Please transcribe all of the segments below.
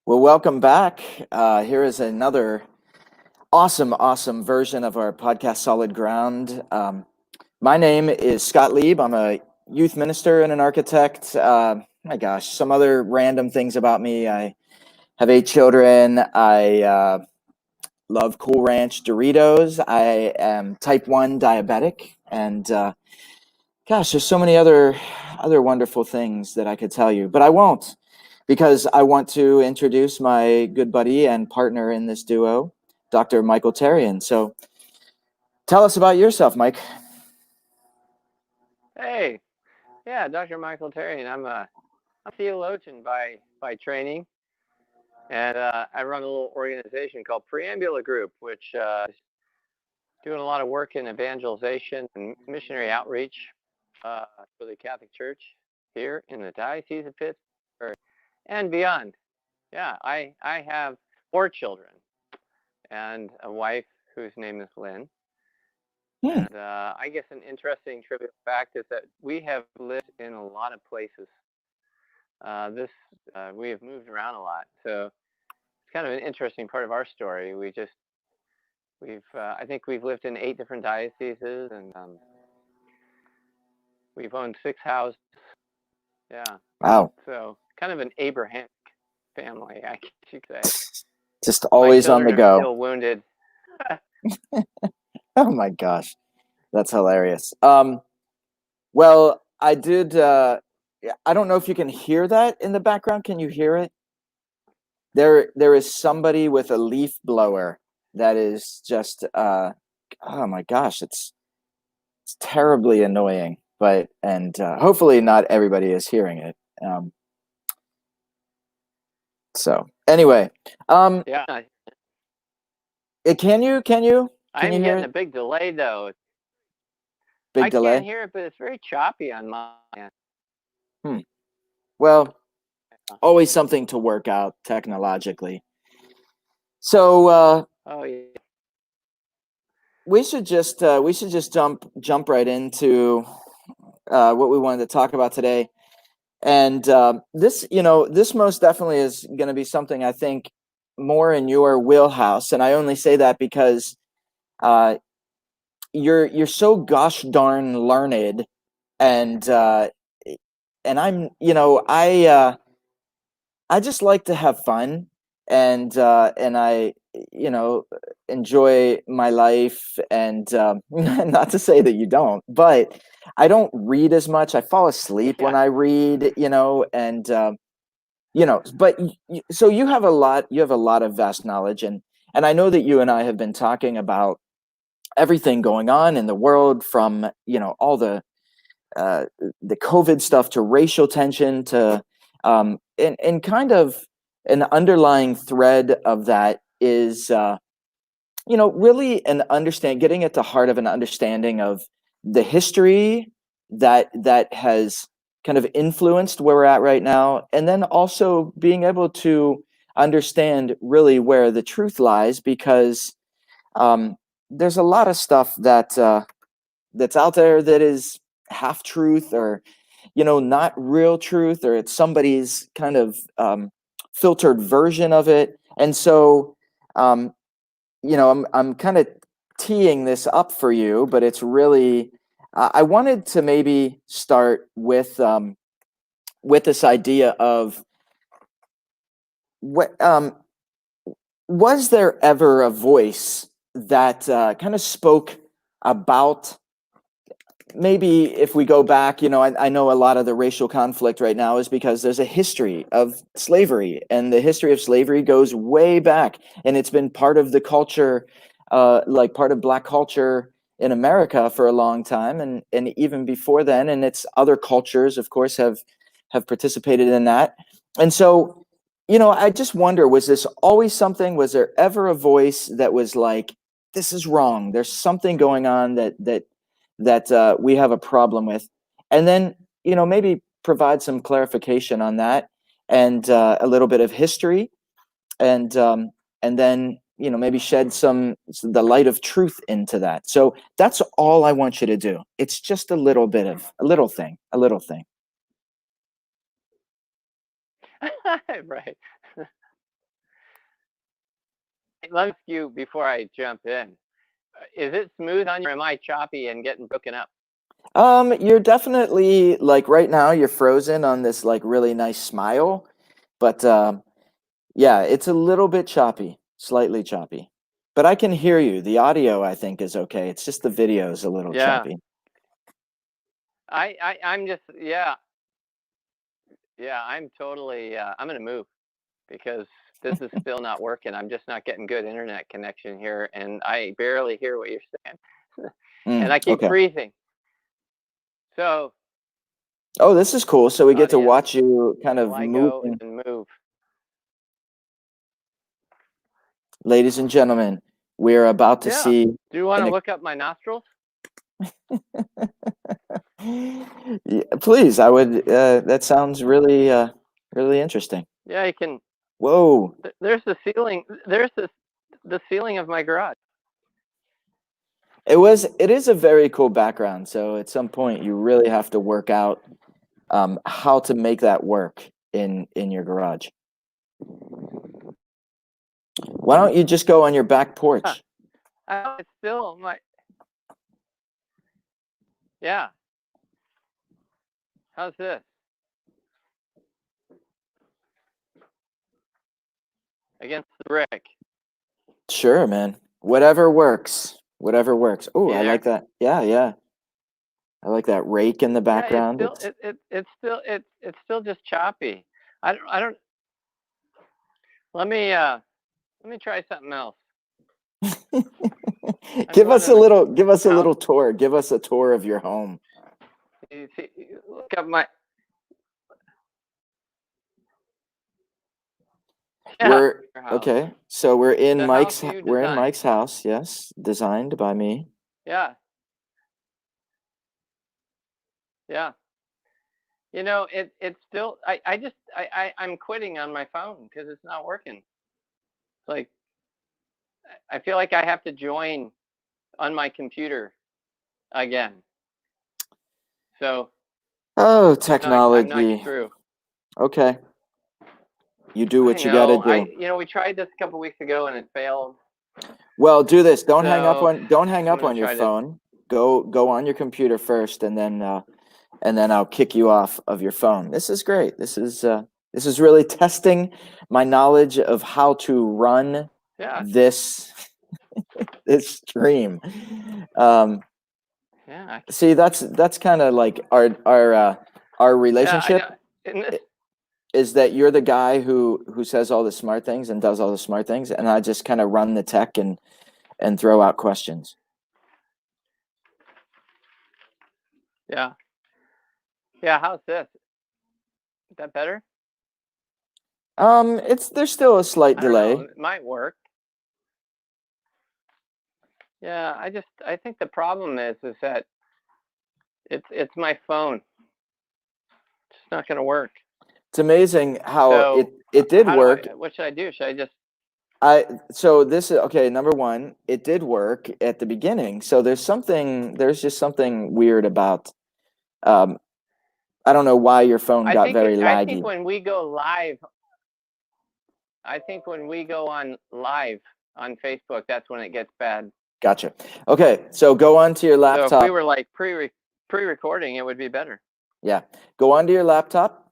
Well, welcome back. Here is another awesome version of our podcast, Solid Ground. My name is Scott Lieb. I'm a youth minister and an architect. My gosh, some other random things about me. I have 8 children. I love Cool Ranch Doritos. I am type 1 diabetic. And gosh, there's so many other wonderful things that I could tell you, but I won't, because I want to introduce my good buddy and partner in this duo, Dr. Michael Therrien. So tell us about yourself, Mike. Hey, yeah, Dr. Michael Therrien. I'm a theologian by training, and I run a little organization called Preambula Group, which is doing a lot of work in evangelization and missionary outreach for the Catholic Church here in the Diocese of Pittsburgh and beyond. Yeah, I have 4 children and a wife whose name is Lynn. Hmm. And I guess an interesting trivial fact is that we have lived in a lot of places. We have moved around a lot, so it's kind of an interesting part of our story. I think we've lived in 8 different dioceses, and we've owned 6 houses. Yeah, Wow. so kind of an Abrahamic family, I guess you could say. Just My always on children the are go. still wounded. Oh my gosh. That's hilarious. Well, I did, I don't know if you can hear that in the background. Can you hear it? There is somebody with a leaf blower that is just, oh my gosh, it's terribly annoying, but hopefully not everybody is hearing it. So anyway, Yeah, can you I'm hear getting it? a big delay though. Big I can delay. hear it, but it's very choppy on my end. Hmm. Well, always something to work out technologically. So Oh yeah. we should just jump right into what we wanted to talk about today. And this most definitely is going to be something I think more in your wheelhouse. And I only say that because uh, you're so gosh darn learned, and I'm I just like to have fun, and I you know enjoy my life, and not to say that you don't, but I don't read as much. I fall asleep when Yeah. I read, and but so you have a lot of vast knowledge, and I know that you and I have been talking about everything going on in the world, from all uh, the COVID stuff to racial tension to and kind of an underlying thread of that is really getting at the heart of an understanding of the history that has kind of influenced where we're at right now, and then also being able to understand really where the truth lies, because um, there's a lot of stuff that's out there that is half truth, or not real truth, or it's somebody's kind of filtered version of it. And so um, I'm kind of teeing this up for you, but it's really I wanted to maybe start with this idea of what was there ever a voice that kind of spoke about, maybe if we go back, I know a lot of the racial conflict right now is because there's a history of slavery, and the history of slavery goes way back, and it's been part of the culture, like part of Black culture in America for a long time, and even before then, and it's other cultures, of course, have participated in that. And so, I just wonder, was this always something? Was there ever a voice that was like, this is wrong, there's something going on that we have a problem with? And then maybe provide some clarification on that, and a little bit of history, and then maybe shed the light of truth into that. So that's all I want you to do. It's just a little bit of a little thing. Right. let me ask you before I jump in. Is it smooth on you, or am I choppy and getting broken up? You're definitely like right now you're frozen on this like really nice smile, but yeah, it's a little bit choppy, slightly choppy. But I can hear you. The audio I think is okay. It's just the video is a little Yeah. choppy. I'm just yeah, I'm totally I'm gonna move because this is still not working. I'm just not getting good internet connection here, and I barely hear what you're saying. And I keep Okay. freezing. So, Oh, this is cool. So we get to audience, watch you kind will of I go moving. and move? Ladies and gentlemen, we're about to Yeah. see Do you want to an look up my nostrils? Yeah, please, I would that sounds really really interesting. Yeah, you can. Whoa. There's the ceiling. There's the ceiling of my garage. It is a very cool background. So at some point you really have to work out how to make that work in your garage. Why don't you just go on your back Huh. porch? It's still my. Yeah. How's this? Against the brick. Sure, man. Whatever works. Whatever works. Oh, You I there? like that. Yeah, yeah. I like that rake in the Yeah, it's background. still It's it's still just choppy. I don't. Let me try something else. I'm going to the give us a house. little tour. Give us a tour of your home. You see, look up my. Yeah, We're your house. okay. So The house you we're in designed. Mike's house. Yes, designed by me. Yeah, yeah. You know, it's still. I'm quitting on my phone because it's not working. It's like I feel like I have to join on my computer again. So Oh, I'm not technology. through. Okay. You do I what you got to know. do. We tried this a couple weeks ago and it failed. Well, do this. So Don't hang I'm up gonna on your try to. phone. Go on your computer first and then I'll kick you off of your phone. This is great. This is really testing my knowledge of how to run Yeah, this this stream. Um, yeah, see, that's kind of like our yeah. I relationship know. In this, is that you're the guy who says all the smart things and does all the smart things, and I just kind of run the tech and throw out questions. yeah, yeah. How's this? Is that better? It's there's still a slight I don't know. delay. It might work. Yeah, I think the problem is that it's my phone. It's not gonna work. It's amazing how So it did how do work. I? What should I do? Should I just? So this is okay. Number one, it did work at the beginning. So there's just something weird about. Um, I don't know why your phone got very I think laggy. when we go live, I think when we go on live on Facebook, that's when it gets bad. Gotcha. Okay, so go onto your So if we laptop. were like pre-recording, it would be better. Yeah, go onto your laptop,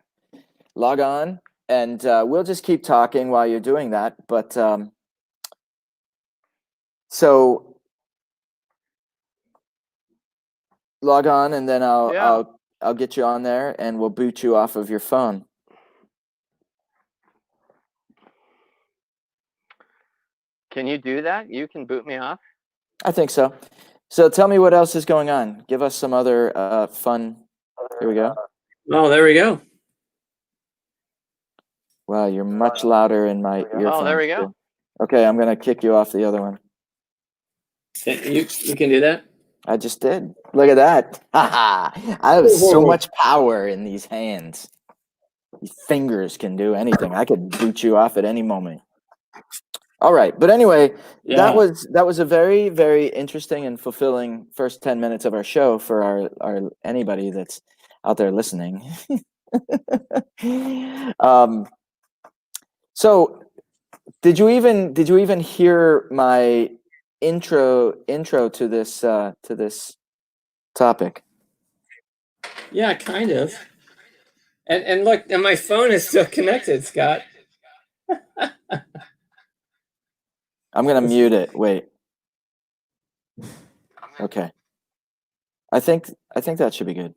log on, and we'll just keep talking while you're doing that. But so log on, and then Yeah. I'll get you on there, and we'll boot you off of your phone. Can you do that? You can boot me off? I think so. So tell me what else is going on. Give us some other fun. Here we go. Oh, there we go. Wow, you're much louder in my earphones. Oh, there we go. Too. Okay, I'm gonna kick you off the other one. You can do that? I just did. Look at that. I have so much power in these hands. These fingers can do anything. I could boot you off at any moment. All right, but anyway, Yeah. that was a very very interesting and fulfilling first 10 minutes of our show for our anybody that's out there listening. So did you even hear my intro to this topic? Yeah, kind of. And look, and my phone is still connected, Scott. I'm gonna mute it. Wait. Okay. I think that should be good.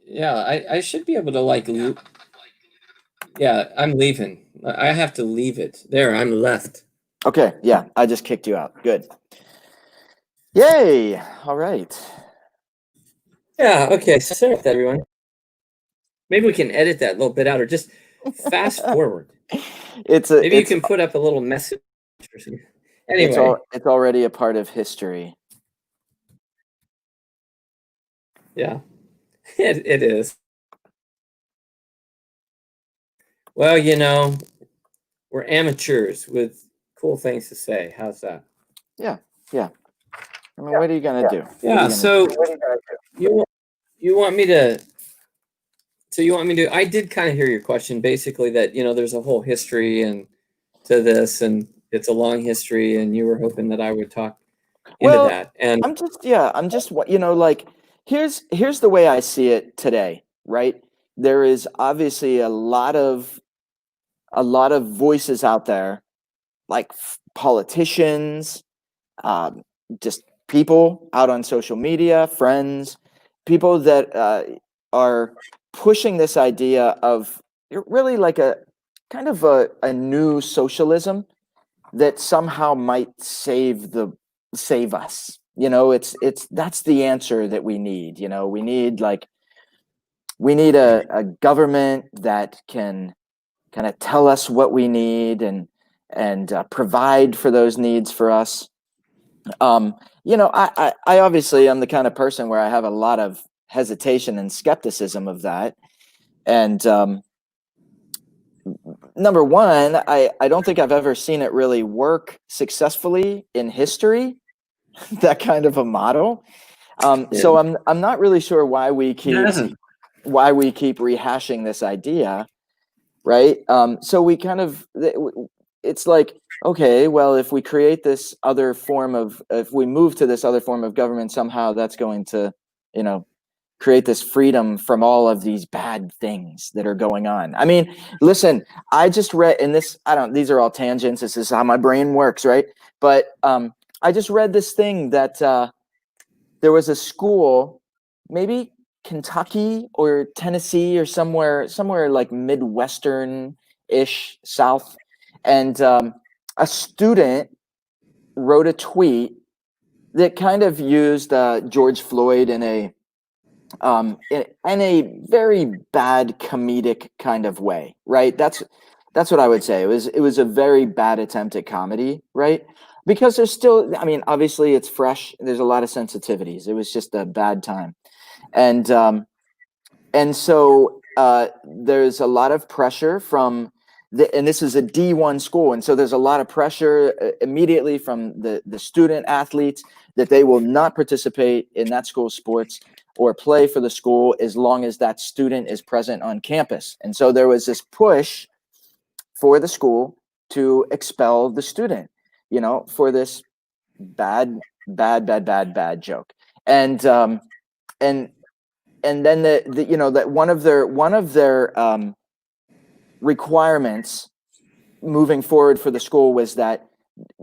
Yeah, I should be able to yeah, I'm leaving. I have to leave it. There, I'm left. Okay, yeah, I just kicked you out. Good. Yay! All right. Yeah, okay, sorry about that, everyone. Maybe we can edit that little bit out or just fast forward. Maybe you can put up a little message or something. Anyway. It's already a part of history. Yeah, it is. Well, you know, we're amateurs with cool things to say. How's that? Yeah, yeah. I mean, what are you gonna do? Yeah, so you want me to I did kind of hear your question, basically that, you know, there's a whole history and to this, and it's a long history, and you were hoping that I would talk into that. And I'm just you know, like here's the way I see it today, right? There is obviously a lot of voices out there, like politicians, just people out on social media, friends, people that are pushing this idea of really like a kind of a new socialism that somehow might save us. You know, it's that's the answer that we need. You know, we need a government that can kind of tell us what we need and provide for those needs for us. You know, I obviously am the kind of person where I have a lot of hesitation and skepticism of that. And number one, I don't think I've ever seen it really work successfully in history, that kind of a model. So I'm not really sure why we keep rehashing this idea, right? So we kind of it's like, okay, well, if we create this other form of, if we move to this other form of government, somehow that's going to, you know, create this freedom from all of these bad things that are going on. I mean, listen, I just read in this, these are all tangents. This is how my brain works, right? But I just read this thing that there was a school, maybe Kentucky or Tennessee or somewhere like Midwestern-ish South, and a student wrote a tweet that kind of used George Floyd in a very bad comedic kind of way, right? That's what I would say. It was a very bad attempt at comedy, right? Because there's still, I mean, obviously it's fresh. There's a lot of sensitivities. It was just a bad time, and so there's a lot of pressure from and this is a D1 school, and so there's a lot of pressure immediately from the student athletes that they will not participate in that school's sports or play for the school as long as that student is present on campus. And so there was this push for the school to expel the student, you know, for this bad joke. And then the you know, that one of their requirements moving forward for the school was that,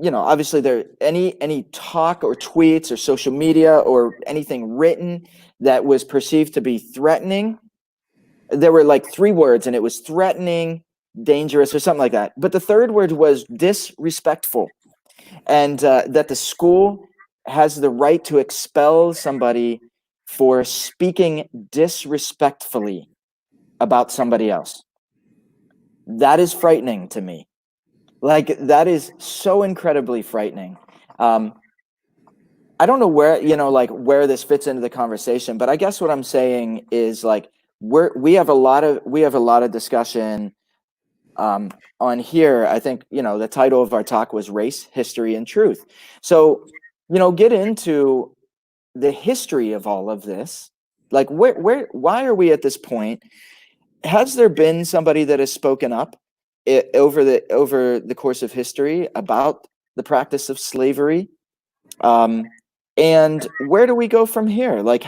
you know, obviously there any talk or tweets or social media or anything written that was perceived to be threatening, there were like 3 words, and it was threatening, dangerous, or something like that. But the third word was disrespectful, and that the school has the right to expel somebody for speaking disrespectfully about somebody else. That is frightening to me. Like, that is so incredibly frightening. I don't know where, you know, like where this fits into the conversation, but I guess what I'm saying is like we have a lot of discussion on here. I think, you know, the title of our talk was Race, History, and Truth. So, you know, get into the history of all of this. Like why are we at this point? Has there been somebody that has spoken up over the course of history about the practice of slavery. And where do we go from here? Like,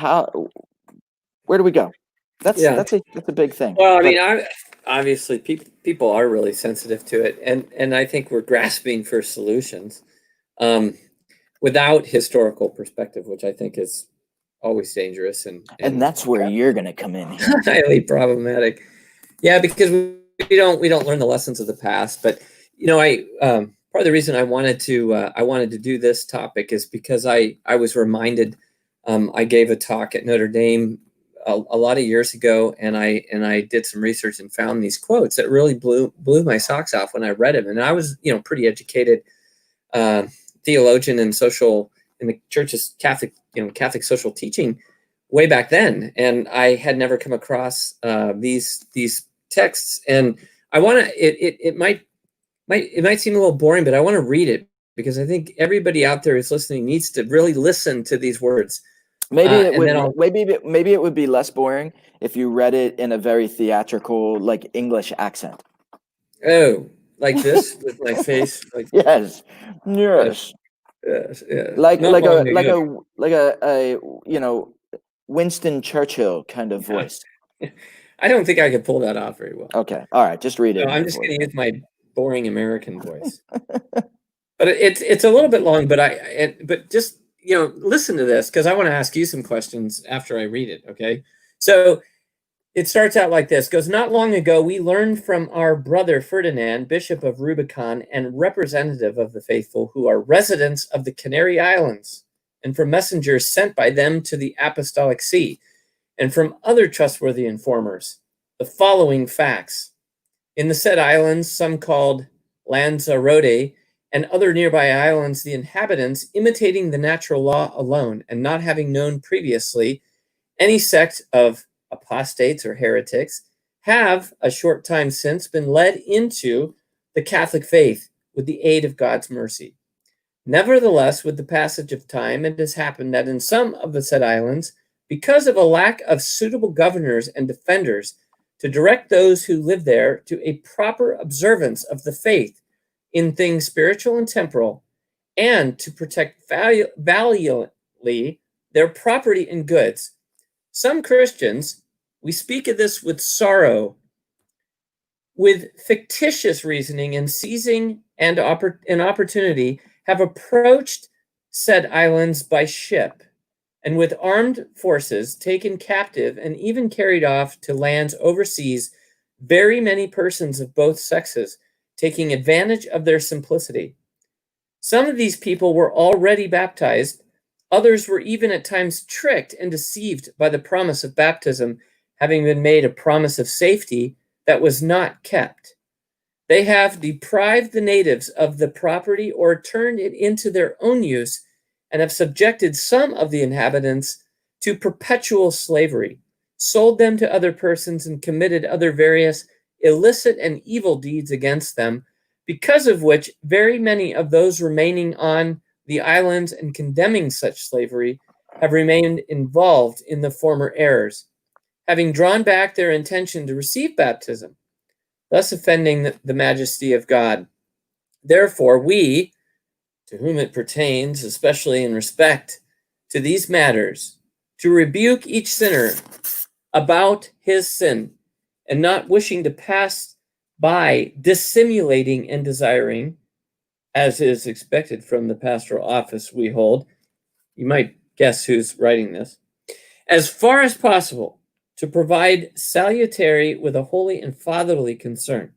where do we go? That's a big thing. Well, I mean, obviously people are really sensitive to it, and I think we're grasping for solutions without historical perspective, which I think is always dangerous and that's where you're going to come in here. Highly problematic. Yeah, because we don't learn the lessons of the past. But I part of the reason I wanted to do this topic is because I was reminded. I gave a talk at Notre Dame a lot of years ago, and I did some research and found these quotes that really blew my socks off when I read them. And I was pretty educated theologian and in the church's Catholic social teaching way back then, and I had never come across these texts. And I want to. It might seem a little boring, but I want to read it because I think everybody out there who's listening needs to really listen to these words. Maybe it would be less boring if you read it in a very theatrical, like, English accent. Oh, like this with my face, like yes. Like a Winston Churchill kind of voice. I don't think I could pull that off very well. Okay, all right, just read it. No, I'm just going to use my boring American voice. But it's a little bit long, but just listen to this, because I want to ask you some questions after I read it. Okay, so it starts out like this. Goes, not long ago, we learned from our brother Ferdinand, Bishop of Rubicon and representative of the faithful, who are residents of the Canary Islands, and from messengers sent by them to the Apostolic See, and from other trustworthy informers, the following facts. In the said islands, some called Lanzarote, and other nearby islands, the inhabitants, imitating the natural law alone, and not having known previously any sect of apostates or heretics, have a short time since been led into the Catholic faith with the aid of God's mercy. Nevertheless, with the passage of time, it has happened that in some of the said islands, because of a lack of suitable governors and defenders to direct those who live there to a proper observance of the faith in things spiritual and temporal, and to protect valiantly their property and goods, some Christians, we speak of this with sorrow, with fictitious reasoning and seizing an opportunity, have approached said islands by ship, and with armed forces taken captive and even carried off to lands overseas very many persons of both sexes, taking advantage of their simplicity. Some of these people were already baptized. Others were even at times tricked and deceived by the promise of baptism, having been made a promise of safety that was not kept. They have deprived the natives of the property or turned it into their own use, and have subjected some of the inhabitants to perpetual slavery, sold them to other persons, and committed other various illicit and evil deeds against them, because of which very many of those remaining on the islands and condemning such slavery have remained involved in the former errors, having drawn back their intention to receive baptism, thus offending the majesty of God. Therefore, we, to whom it pertains, especially in respect to these matters, to rebuke each sinner about his sin, and not wishing to pass by dissimulating and desiring, as is expected from the pastoral office we hold. You might guess who's writing this. As far as possible, to provide salutary with a holy and fatherly concern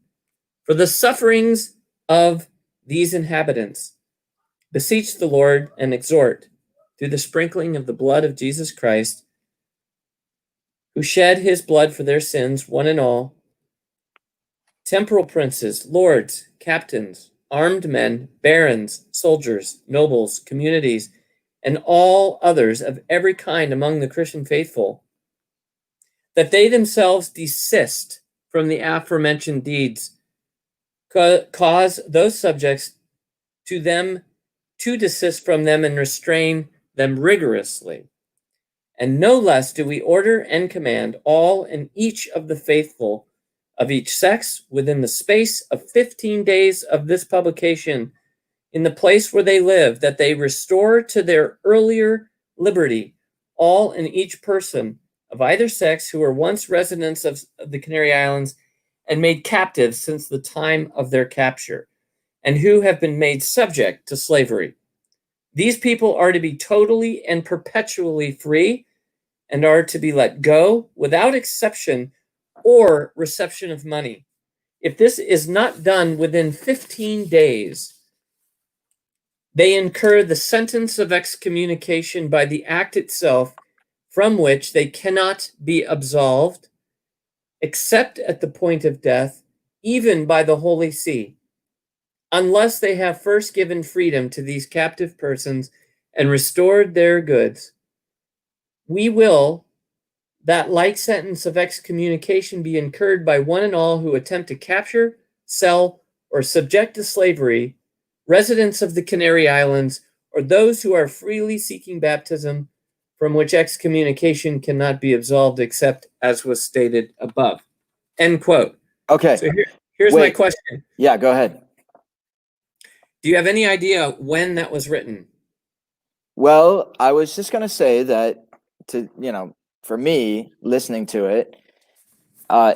for the sufferings of these inhabitants, beseech the Lord and exhort, through the sprinkling of the blood of Jesus Christ, who shed his blood for their sins, one and all, temporal princes, lords, captains, armed men, barons, soldiers, nobles, communities, and all others of every kind among the Christian faithful, that they themselves desist from the aforementioned deeds, cause those subjects to them to desist from them and restrain them rigorously. And no less do we order and command all and each of the faithful of each sex within the space of 15 days of this publication in the place where they live, that they restore to their earlier liberty all and each person of either sex who were once residents of the Canary Islands and made captives since the time of their capture, and who have been made subject to slavery. These people are to be totally and perpetually free and are to be let go without exception or reception of money. If this is not done within 15 days, they incur the sentence of excommunication by the act itself, from which they cannot be absolved, except at the point of death, even by the Holy See, unless they have first given freedom to these captive persons and restored their goods. We will that like sentence of excommunication be incurred by one and all who attempt to capture, sell, or subject to slavery residents of the Canary Islands, or those who are freely seeking baptism, from which excommunication cannot be absolved except as was stated above. End quote. Okay. So here's my question. Yeah, go ahead. Do you have any idea when that was written? Well, I was just going to say that for me, listening to it,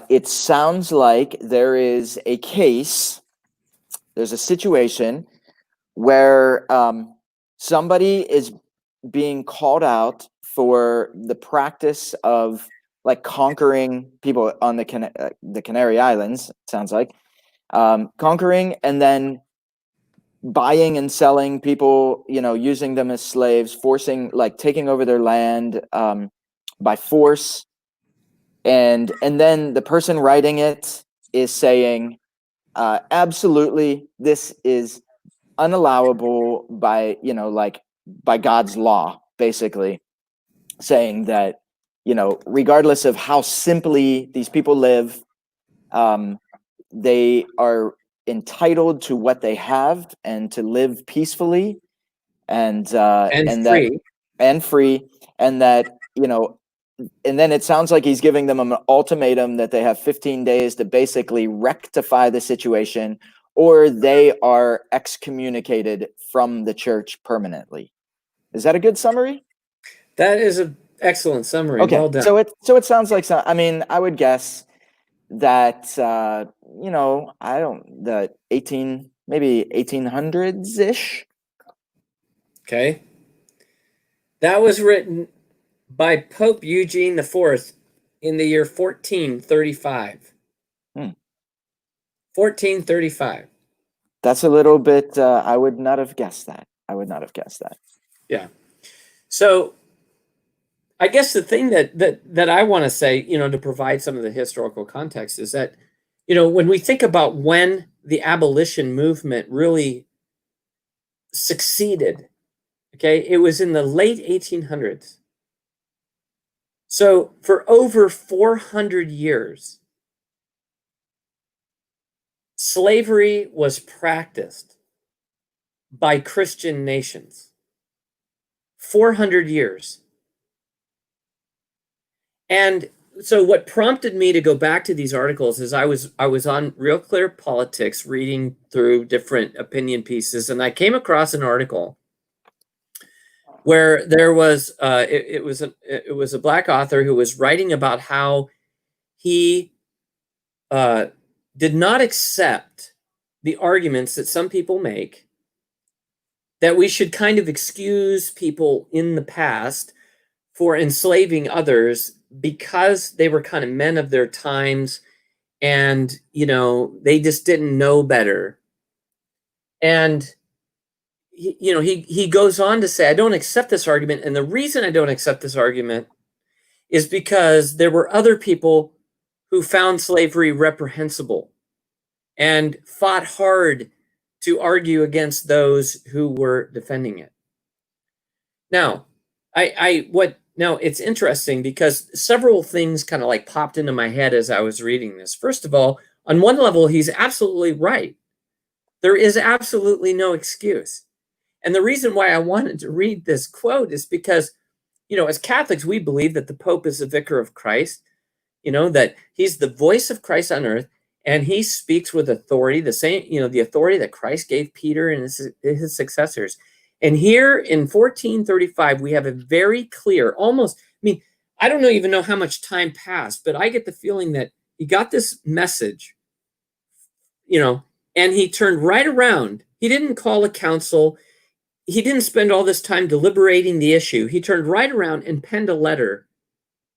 it sounds like there is a case, there's a situation where somebody is being called out for the practice of like conquering people on the Canary Islands, it sounds like, conquering and then buying and selling people, using them as slaves, taking over their land by force. And then the person writing it is saying, absolutely, this is unallowable by God's law, basically saying that, regardless of how simply these people live, they are entitled to what they have and to live peacefully and free. And that, and then it sounds like he's giving them an ultimatum that they have 15 days to basically rectify the situation, or they are excommunicated from the church permanently. Is that a good summary? That is an excellent summary. Okay. Well done. So it sounds like I would guess that maybe 1800s ish. Okay. That was written by Pope Eugene IV in the year 1435. 1435. That's a little bit, I would not have guessed that. Yeah. So I guess the thing that I want to say, to provide some of the historical context is that, when we think about when the abolition movement really succeeded, okay, it was in the late 1800s. So for over 400 years, slavery was practiced by Christian nations. 400 years. And so what prompted me to go back to these articles is I was on Real Clear Politics reading through different opinion pieces, and I came across an article where there was it was a Black author who was writing about how he did not accept the arguments that some people make that we should kind of excuse people in the past for enslaving others because they were kind of men of their times and, they just didn't know better. And, he goes on to say, I don't accept this argument. And the reason I don't accept this argument is because there were other people who found slavery reprehensible and fought hard to argue against those who were defending it. Now, Now, it's interesting because several things kind of like popped into my head as I was reading this. First of all, on one level, he's absolutely right. There is absolutely no excuse. And the reason why I wanted to read this quote is because, as Catholics, we believe that the Pope is the vicar of Christ. that he's the voice of Christ on earth, and he speaks with authority, the same, the authority that Christ gave Peter and his successors. And here in 1435, we have a very clear, almost, I don't even know how much time passed, but I get the feeling that he got this message, and he turned right around. He didn't call a council. He didn't spend all this time deliberating the issue. He turned right around and penned a letter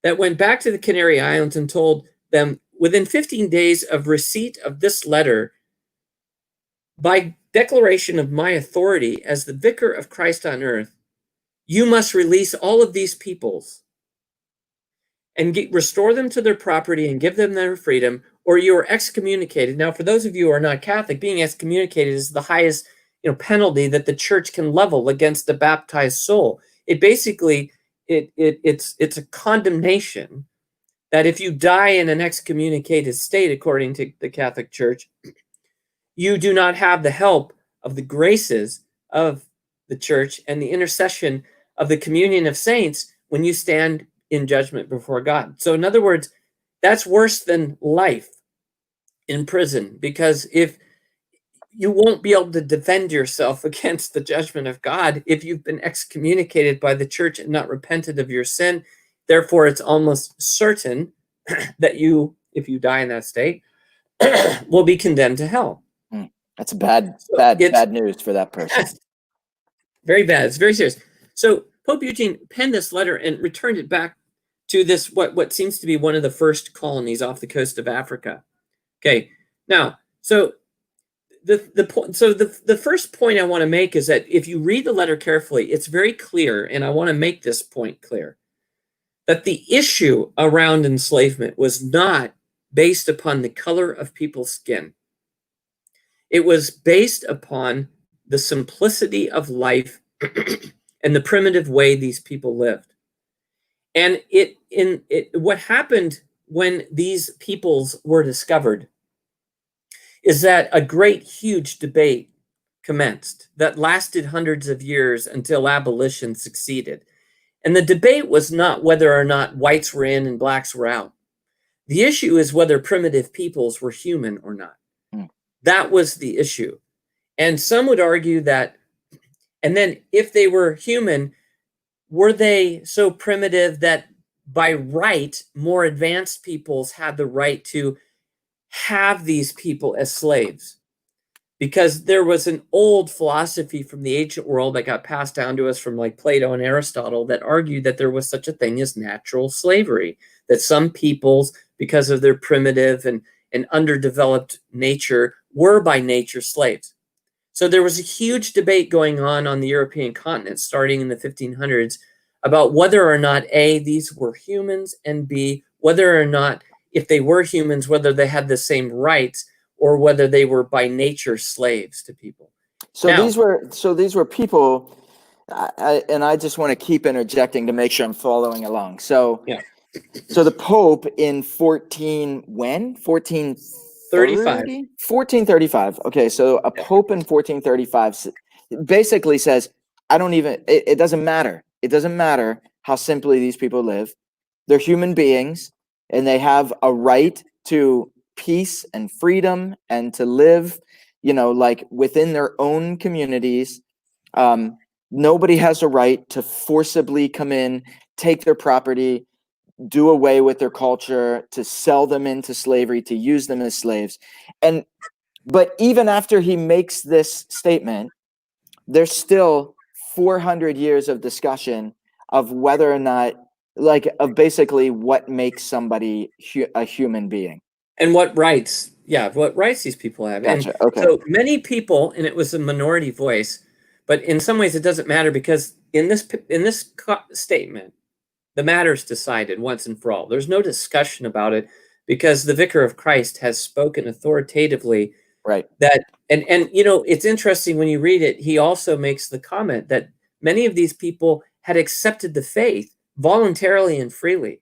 that went back to the Canary Islands and told them, within 15 days of receipt of this letter, by declaration of my authority as the vicar of Christ on earth, you must release all of these peoples and restore them to their property and give them their freedom, or you are excommunicated. Now, for those of you who are not Catholic, being excommunicated is the highest penalty that the church can level against a baptized soul. It basically, it's a condemnation that if you die in an excommunicated state, according to the Catholic Church, you do not have the help of the graces of the church and the intercession of the communion of saints when you stand in judgment before God. So in other words, that's worse than life in prison, because if you won't be able to defend yourself against the judgment of God if you've been excommunicated by the church and not repented of your sin. Therefore, it's almost certain that you, if you die in that state, will be condemned to hell. That's bad news for that person. Very bad. It's very serious. So Pope Eugene penned this letter and returned it back to this, what seems to be one of the first colonies off the coast of Africa. Okay. Now, so the first point I want to make is that if you read the letter carefully, it's very clear, and I want to make this point clear, that the issue around enslavement was not based upon the color of people's skin. It was based upon the simplicity of life and the primitive way these people lived. And what happened when these peoples were discovered is that a great, huge debate commenced that lasted hundreds of years until abolition succeeded. And the debate was not whether or not whites were in and blacks were out. The issue is whether primitive peoples were human or not. That was the issue. And some would argue that, and then if they were human, were they so primitive that by right, more advanced peoples had the right to have these people as slaves? Because there was an old philosophy from the ancient world that got passed down to us from like Plato and Aristotle that argued that there was such a thing as natural slavery, that some peoples, because of their primitive and underdeveloped nature, were by nature slaves. So there was a huge debate going on the European continent starting in the 1500s about whether or not A, these were humans, and B, whether or not, if they were humans, whether they had the same rights or whether they were by nature slaves to people. So now, these were people, and I just want to keep interjecting to make sure I'm following along. So yeah. So the Pope in 1435. Okay, so a Pope in 1435 basically says, it doesn't matter. It doesn't matter how simply these people live. They're human beings, and they have a right to peace and freedom and to live, like within their own communities. Nobody has a right to forcibly come in, take their property, do away with their culture, to sell them into slavery, to use them as slaves. But even after he makes this statement, there's still 400 years of discussion of whether or not, of basically what makes somebody a human being. And what rights these people have. Gotcha. And okay. So many people, and it was a minority voice, but in some ways it doesn't matter, because in this statement, the matter's decided once and for all. There's no discussion about it, because the Vicar of Christ has spoken authoritatively. Right. That and it's interesting when you read it. He also makes the comment that many of these people had accepted the faith voluntarily and freely,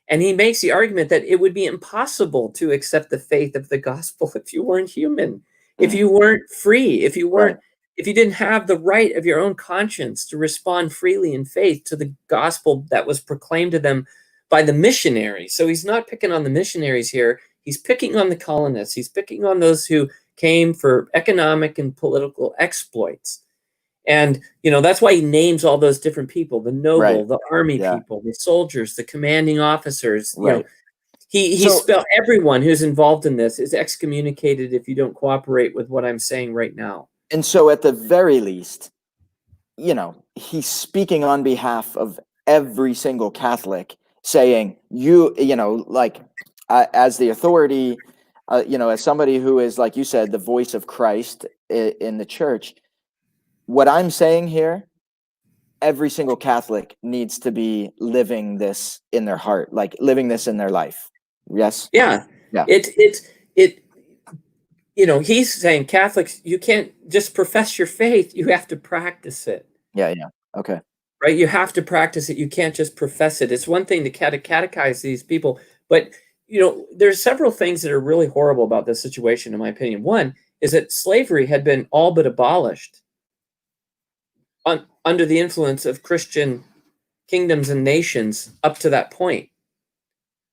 and he makes the argument that it would be impossible to accept the faith of the gospel if you weren't human, if you weren't free, if you weren't. Right. If you didn't have the right of your own conscience to respond freely in faith to the gospel that was proclaimed to them by the missionaries. So he's not picking on the missionaries here. He's picking on the colonists. He's picking on those who came for economic and political exploits. And, that's why he names all those different people, the noble, Right. the army Yeah. people, the soldiers, the commanding officers. Right. He spelled everyone who's involved in this is excommunicated if you don't cooperate with what I'm saying right now. And so at the very least, he's speaking on behalf of every single Catholic, saying, as the authority, as somebody who is, like you said, the voice of Christ in the church, what I'm saying here, every single Catholic needs to be living this in their heart, like living this in their life. Yes? Yeah. Yeah. He's saying Catholics, you can't just profess your faith, you have to practice it. Yeah. Okay. Right? You have to practice it. You can't just profess it. It's one thing to catechize these people, but there's several things that are really horrible about this situation, in my opinion. One is that slavery had been all but abolished under the influence of Christian kingdoms and nations up to that point.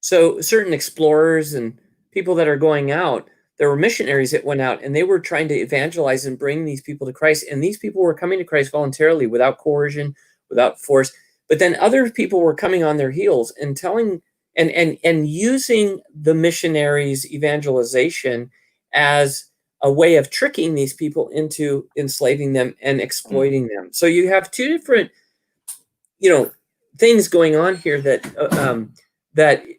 So certain explorers and people that are going out, there were missionaries that went out and they were trying to evangelize and bring these people to Christ. And these people were coming to Christ voluntarily, without coercion, without force. But then other people were coming on their heels and telling and using the missionaries' evangelization as a way of tricking these people into enslaving them and exploiting them. So you have two different, things going on here that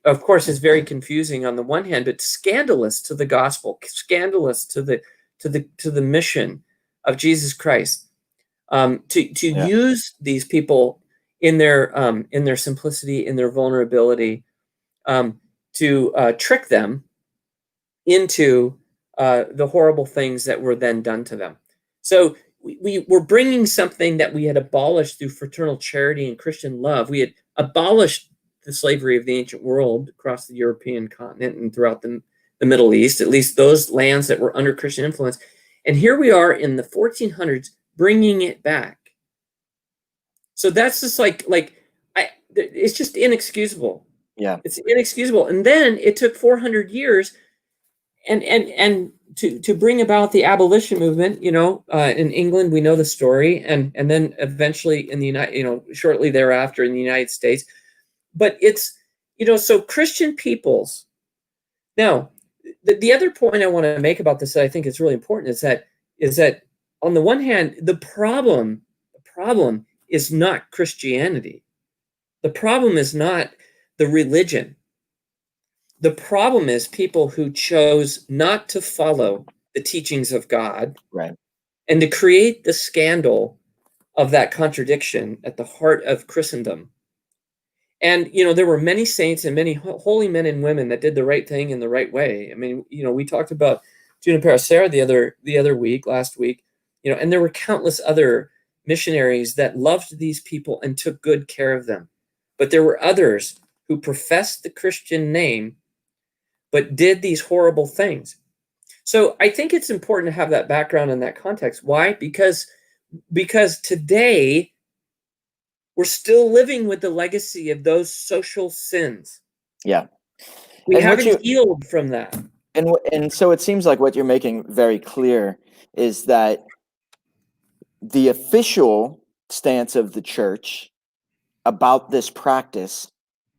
of course is very confusing on the one hand, but scandalous to the gospel, scandalous to the mission of Jesus Christ. To use these people in their simplicity, in their vulnerability, to trick them into the horrible things that were then done to them. So we were bringing something that we had abolished through fraternal charity and Christian love. We had abolished the slavery of the ancient world across the European continent and throughout the Middle East, at least those lands that were under Christian influence. And here we are in the 1400s bringing it back. So that's just it's just inexcusable. Yeah. It's inexcusable. And then it took 400 years and to bring about the abolition movement, in England, we know the story, and then eventually in the shortly thereafter in the United States. But it's, so Christian peoples. Now, the other point I want to make about this that I think is really important is that on the one hand, the problem is not Christianity. The problem is not the religion. The problem is people who chose not to follow the teachings of God, right, and to create the scandal of that contradiction at the heart of Christendom. And, there were many saints and many holy men and women that did the right thing in the right way. I mean, we talked about Junipero Serra last week, and there were countless other missionaries that loved these people and took good care of them. But there were others who professed the Christian name, but did these horrible things. So I think it's important to have that background in that context. Why? Because today we're still living with the legacy of those social sins. Yeah. We haven't healed from that. And so it seems like what you're making very clear is that the official stance of the church about this practice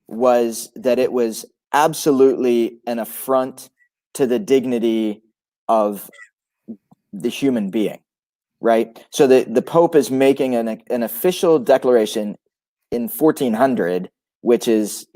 was that it was absolutely an affront to the dignity of the human being, right? So the Pope is making an official declaration in 1400, which is,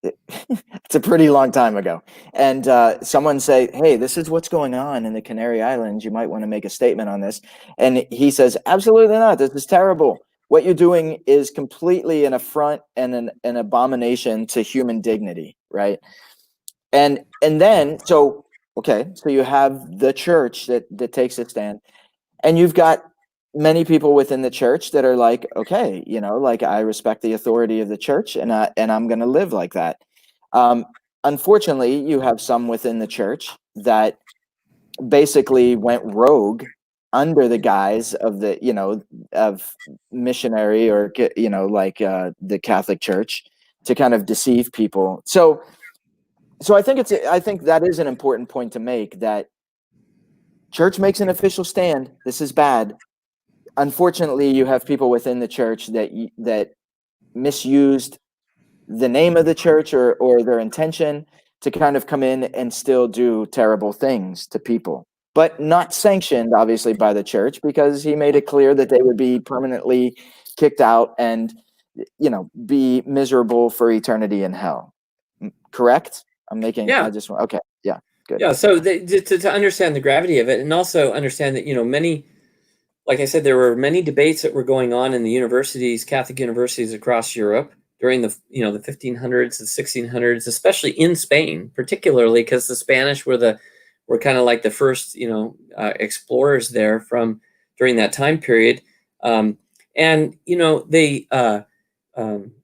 it's a pretty long time ago. And someone say, hey, this is what's going on in the Canary Islands. You might want to make a statement on this. And he says, absolutely not. This is terrible. What you're doing is completely an affront and an abomination to human dignity, right? And then, so you have the church that takes a stand, and you've got many people within the church that are like, okay, I respect the authority of the church, and I'm going to live like that. Unfortunately, you have some within the church that basically went rogue under the guise of of missionary or the Catholic Church, to kind of deceive people. So I think that is an important point to make, that church makes an official stand. This is bad. Unfortunately, you have people within the church that misused the name of the church or their intention to kind of come in and still do terrible things to people, but not sanctioned, obviously, by the church, because he made it clear that they would be permanently kicked out and, be miserable for eternity in hell. Correct? Yeah. Okay. Yeah. Good. Yeah. So to understand the gravity of it, and also understand that, many, like I said, there were many debates that were going on in the universities, Catholic universities across Europe during the 1500s, the 1600s, especially in Spain, particularly because the Spanish were kind of like the first, explorers there from during that time period. And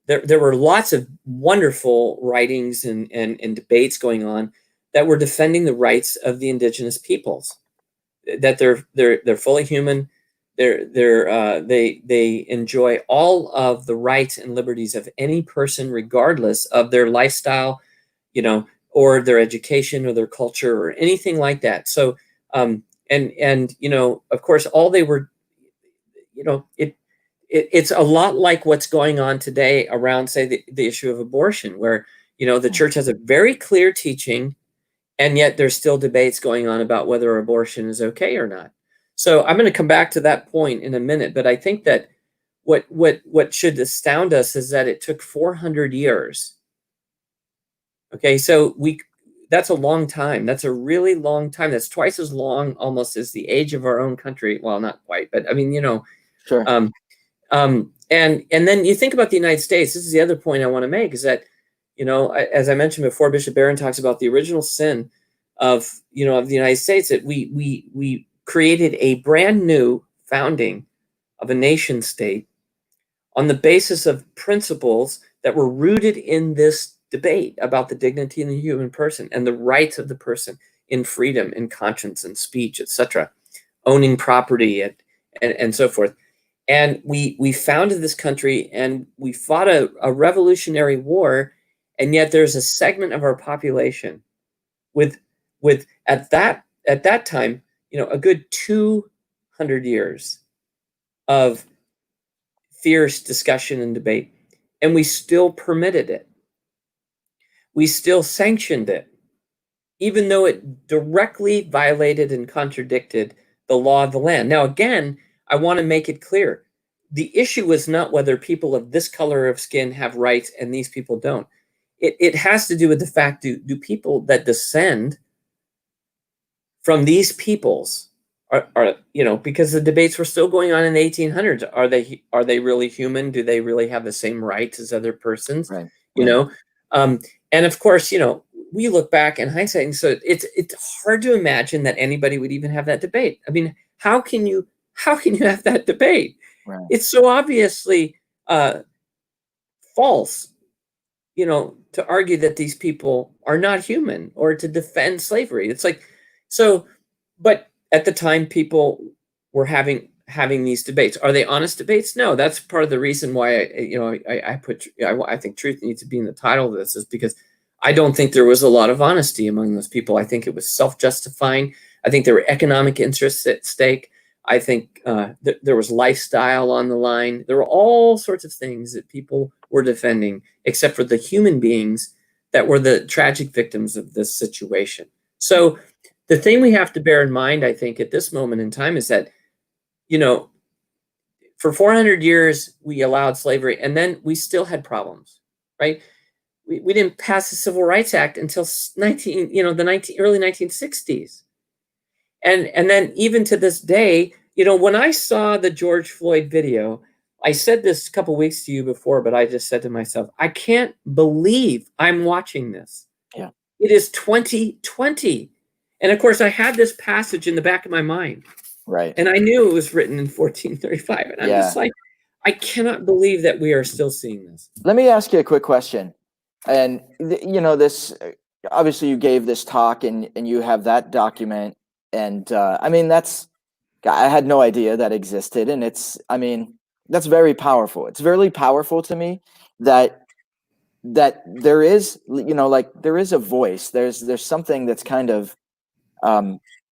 there were lots of wonderful writings and debates going on that were defending the rights of the indigenous peoples, that they're fully human. They enjoy all of the rights and liberties of any person, regardless of their lifestyle, or their education or their culture or anything like that. So, of course, all they were, it's a lot like what's going on today around, say, the issue of abortion, where, the church has a very clear teaching, and yet there's still debates going on about whether abortion is okay or not. So I'm going to come back to that point in a minute, but I think that what should astound us is that it took 400 years. Okay, so that's a long time. That's a really long time. That's twice as long almost as the age of our own country. Well, not quite, but I mean, Sure. And then you think about the United States. This is the other point I want to make, is that, as I mentioned before, Bishop Barron talks about the original sin of the United States, that we created a brand new founding of a nation state on the basis of principles that were rooted in this debate about the dignity of the human person and the rights of the person in freedom, in conscience, and speech, etc., owning property and so forth. And we founded this country, and we fought a revolutionary war, and yet there's a segment of our population with at that time, a good 200 years of fierce discussion and debate, and we still permitted it. We still sanctioned it, even though it directly violated and contradicted the law of the land. Now, again, I want to make it clear. The issue is not whether people of this color of skin have rights and these people don't. It has to do with the fact, do people that descend from these peoples are because the debates were still going on in the 1800s. Are they really human? Do they really have the same rights as other persons? Right. And of course, we look back in hindsight, and so it's hard to imagine that anybody would even have that debate. I mean, how can you have that debate? Right. It's so obviously false, to argue that these people are not human or to defend slavery. It's like, so, but at the time, people were having these debates. Are they honest debates? No, that's part of the reason why I think truth needs to be in the title of this, is because I don't think there was a lot of honesty among those people. I think it was self-justifying. I think there were economic interests at stake. I think there was lifestyle on the line. There were all sorts of things that people were defending, except for the human beings that were the tragic victims of this situation. So the thing we have to bear in mind, I think, at this moment in time is that, for 400 years, we allowed slavery, and then we still had problems, right? We didn't pass the Civil Rights Act until early 1960s. And then even to this day, when I saw the George Floyd video, I said this a couple weeks to you before, but I just said to myself, I can't believe I'm watching this. Yeah. It is 2020. And of course, I had this passage in the back of my mind. Right. And I knew it was written in 1435. And I'm just like, I cannot believe that we are still seeing this. Let me ask you a quick question. And, this, obviously you gave this talk and you have that document. And I mean, I had no idea that existed. And that's very powerful. It's very powerful to me that that there is, like there is a voice. There's something that's kind of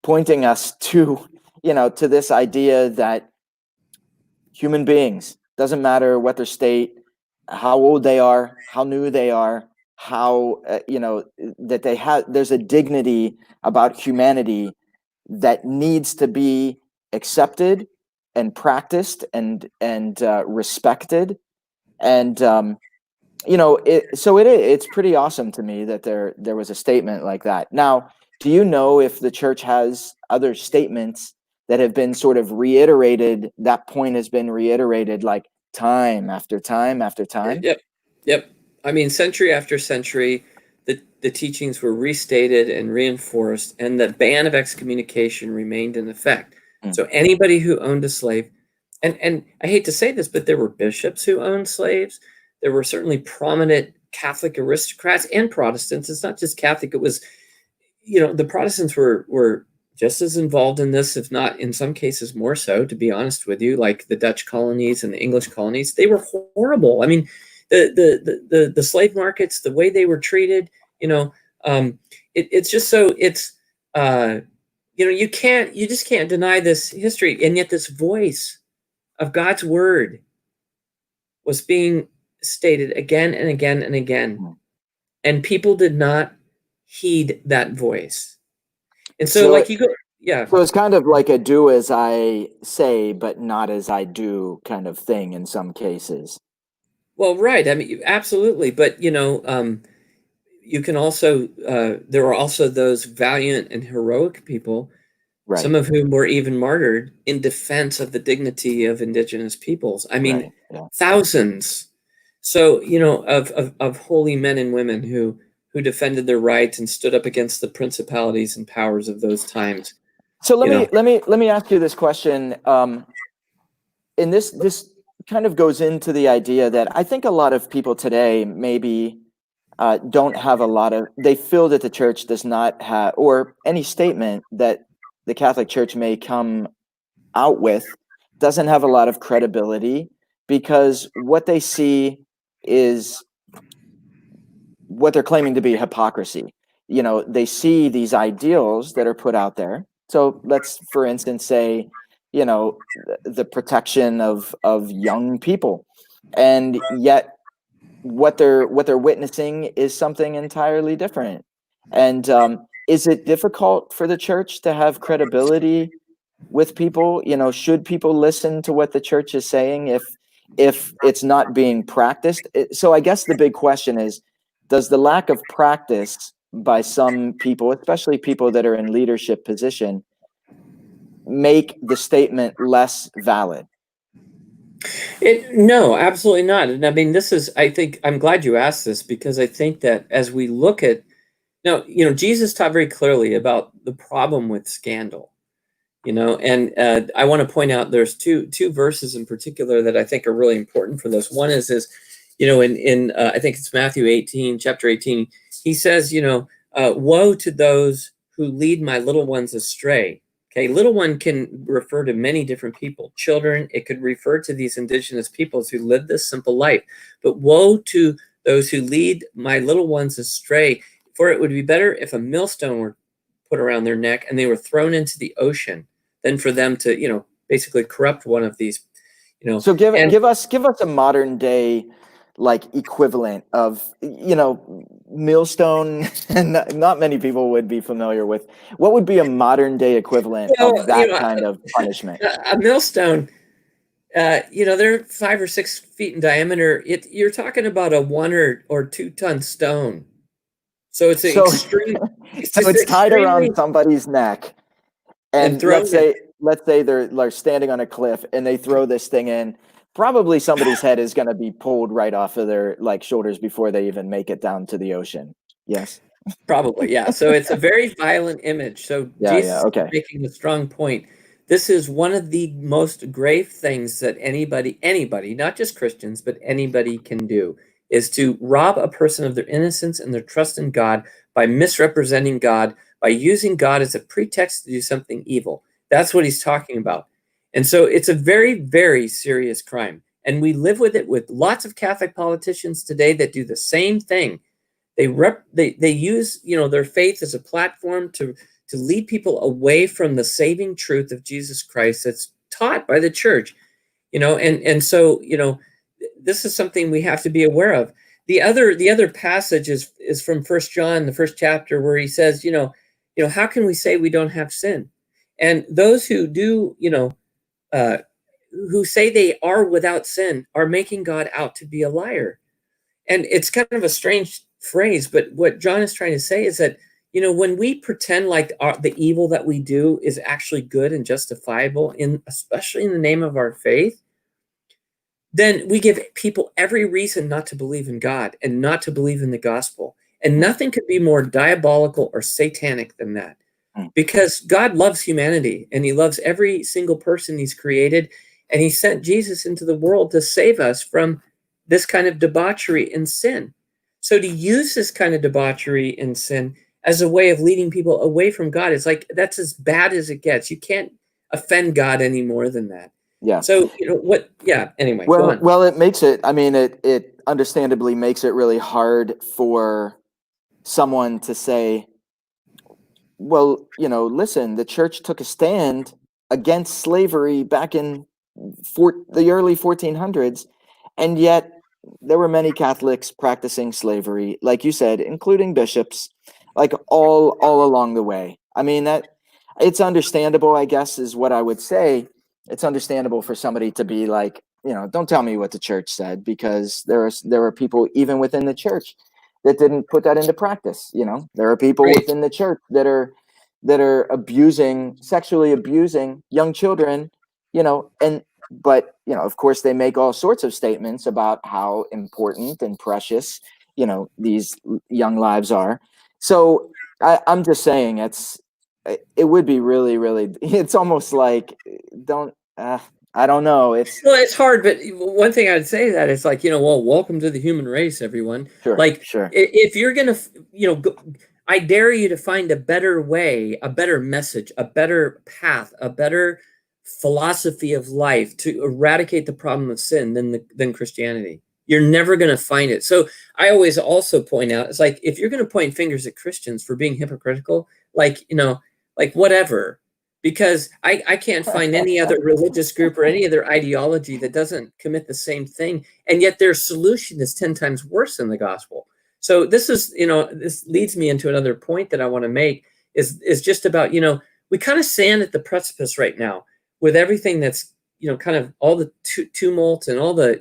pointing us to, to this idea that human beings, doesn't matter what their state, how old they are, how new they are, how that there's a dignity about humanity that needs to be accepted and practiced and respected. And it's pretty awesome to me that there was a statement like that. Now, do you know if the church has other statements that have been sort of reiterated? That point has been reiterated like time after time after time. Yep. I mean, century after century, the teachings were restated and reinforced, and the ban of excommunication remained in effect. So anybody who owned a slave, and I hate to say this, but there were bishops who owned slaves. There were certainly prominent Catholic aristocrats and Protestants. It's not just Catholic. It was, the Protestants were just as involved in this, if not in some cases more so, to be honest with you, like the Dutch colonies and the English colonies. They were horrible. I mean, the slave markets, the way they were treated, it's just so you just can't deny this history. And yet this voice of God's word was being stated again and again and again. And people did not heed that voice. And so like you go, yeah. So it's kind of like a do as I say, but not as I do kind of thing in some cases. Well, right. I mean, absolutely. But, you can also, there are also those valiant and heroic people, right, some of whom were even martyred in defense of the dignity of indigenous peoples. I mean, thousands. So, of holy men and women who defended their rights and stood up against the principalities and powers of those times. So let me ask you this question. And this kind of goes into the idea that I think a lot of people today maybe don't have they feel that the church does not have, or any statement that the Catholic Church may come out with doesn't have a lot of credibility, because what they see is what they're claiming to be hypocrisy. They see these ideals that are put out there. So let's, for instance, say, the protection of young people, and yet what they're witnessing is something entirely different. And is it difficult for the church to have credibility with people? Should people listen to what the church is saying if it's not being practiced? So I guess the big question is, does the lack of practice by some people, especially people that are in leadership position, make the statement less valid? No, absolutely not. And I mean, I think I'm glad you asked this, because I think that as we look at now, Jesus taught very clearly about the problem with scandal, and I want to point out there's two verses in particular that I think are really important for this. One is in I think it's Matthew 18, chapter 18, he says, woe to those who lead my little ones astray. Okay, little one can refer to many different people, children. It could refer to these indigenous peoples who live this simple life. But woe to those who lead my little ones astray, for it would be better if a millstone were put around their neck and they were thrown into the ocean than for them to, basically corrupt one of these, So give us a modern day equivalent of, millstone. And not many people would be familiar with. What would be a modern day equivalent of that kind of punishment? A millstone, they're 5 or 6 feet in diameter. You're talking about a 1 or 2 ton stone. So it's extreme. So it's tied around somebody's neck, and let's say they're standing on a cliff and they throw this thing in. Probably somebody's head is going to be pulled right off of their shoulders before they even make it down to the ocean. Yes. Probably, yeah. So it's a very violent image. So Jesus is making a strong point. This is one of the most grave things that anybody, not just Christians, but anybody can do, is to rob a person of their innocence and their trust in God by misrepresenting God, by using God as a pretext to do something evil. That's what he's talking about. And so it's a very, very serious crime. And we live with it with lots of Catholic politicians today that do the same thing. They use, their faith as a platform to lead people away from the saving truth of Jesus Christ that's taught by the church. And so, this is something we have to be aware of. The other passage is from 1 John, the first chapter, where he says, how can we say we don't have sin? And those who do, who say they are without sin are making God out to be a liar. And it's kind of a strange phrase, but what John is trying to say is that, when we pretend like the evil that we do is actually good and justifiable, especially in the name of our faith, then we give people every reason not to believe in God and not to believe in the gospel. And nothing could be more diabolical or satanic than that. Because God loves humanity, and he loves every single person he's created, and he sent Jesus into the world to save us from this kind of debauchery and sin. So to use this kind of debauchery and sin as a way of leading people away from God, it's like, that's as bad as it gets. You can't offend God any more than that. Yeah. So, anyway, well, go on. Well, it makes it, it understandably makes it really hard for someone to say, well, listen, the church took a stand against slavery back in the early 1400s, and yet there were many Catholics practicing slavery, like you said, including bishops, like all along the way. That it's understandable, I guess, is what I would say. It's understandable for somebody to be like, don't tell me what the church said, because there are people even within the church that didn't put that into practice. There are people within the church that are sexually abusing young children, but of course they make all sorts of statements about how important and precious, these young lives are. So I'm just saying it would be really, really, it's almost like, I don't know. It's hard, but one thing I'd say that it's like, welcome to the human race, everyone. Sure. If you're going to, I dare you to find a better way, a better message, a better path, a better philosophy of life to eradicate the problem of sin than Christianity. You're never going to find it. So I always also point out, it's like, if you're going to point fingers at Christians for being hypocritical, like whatever, because I can't find any other religious group or any other ideology that doesn't commit the same thing. And yet their solution is 10 times worse than the gospel. So this is, this leads me into another point that I want to make is just about, we kind of stand at the precipice right now with everything that's, kind of all the tumult and all the,